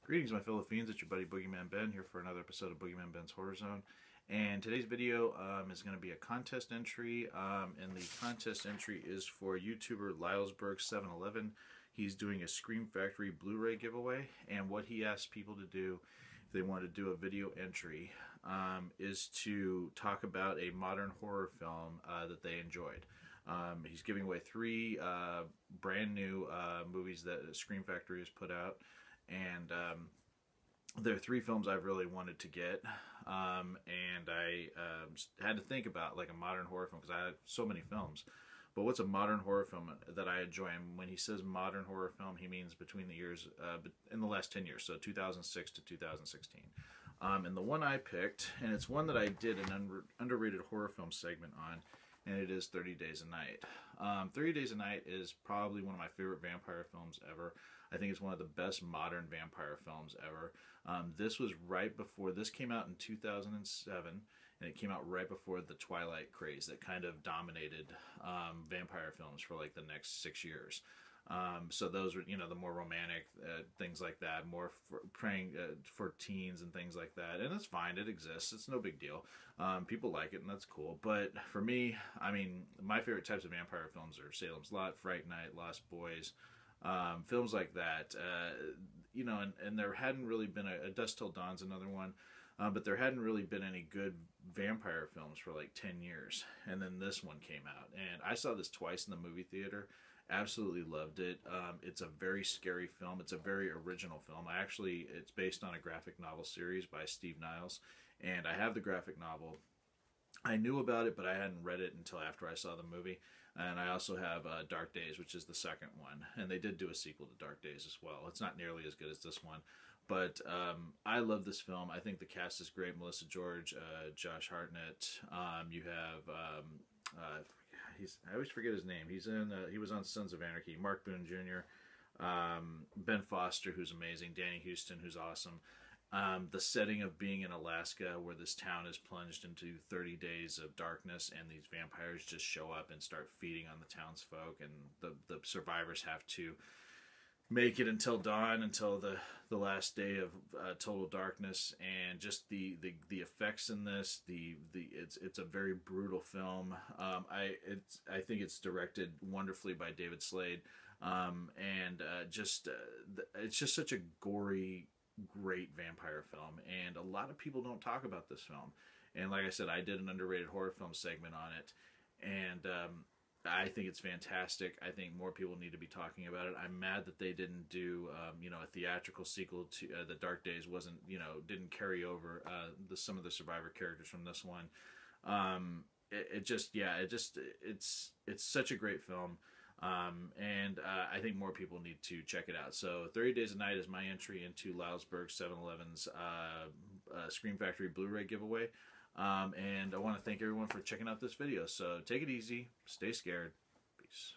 Greetings, my fellow fiends. It's your buddy Boogeyman Ben here for another episode of Boogeyman Ben's Horror Zone. And today's video is going to be a contest entry. And the contest entry is for YouTuber lylesberg711. He's doing a Scream Factory Blu-Ray giveaway. And what he asks people to do, if they want to do a video entry, is to talk about a modern horror film that they enjoyed. He's giving away three brand new movies that Scream Factory has put out. And there are three films I've really wanted to get, and I had to think about like a modern horror film because I have so many films. But what's a modern horror film that I enjoy? And when he says modern horror film, he means between the years, in the last 10 years, so 2006 to 2016. And the one I picked, and it's one that I did an underrated horror film segment on, and it is 30 Days a Night. 30 Days a Night is probably one of my favorite vampire films ever. I think it's one of the best modern vampire films ever. This was right before, this came out in 2007, and it came out right before the Twilight craze that kind of dominated vampire films for like the next 6 years. So those were, the more romantic things like that, more praying for teens and things like that. And it's fine, it exists, it's no big deal. People like it, and that's cool. But for me, I mean, my favorite types of vampire films are Salem's Lot, Fright Night, Lost Boys, films like that. And there hadn't really been a Dusk Till Dawn's another one. But there hadn't really been any good vampire films for like 10 years. And then this one came out. And I saw this twice in the movie theater. Absolutely loved it. It's a very scary film. It's a very original film. It's based on a graphic novel series by Steve Niles. And I have the graphic novel. I knew about it, but I hadn't read it until after I saw the movie. And I also have Dark Days, which is the second one. And they did do a sequel to Dark Days as well. It's not nearly as good as this one. But I love this film. I think the cast is great. Melissa George, Josh Hartnett. You have, I always forget his name. He was on Sons of Anarchy. Mark Boone Jr., Ben Foster, who's amazing. Danny Houston, who's awesome. The setting of being in Alaska, where this town is plunged into 30 days of darkness, and these vampires just show up and start feeding on the townsfolk, and the survivors have to make it until dawn, until the last day of total darkness. And just the effects in this, it's a very brutal film. I think it's directed wonderfully by David Slade, and it's just such a gory, great vampire film, and a lot of people don't talk about this film. And like I said, I did an underrated horror film segment on it, and I think it's fantastic. I think more people need to be talking about it. I'm mad that they didn't do a theatrical sequel to The Dark Days. Didn't carry over some of the survivor characters from this one. It's such a great film. And I think more people need to check it out. So 30 Days a Night is my entry into lylesberg711's Scream Factory Blu-ray giveaway. And I want to thank everyone for checking out this video. So take it easy, stay scared, peace.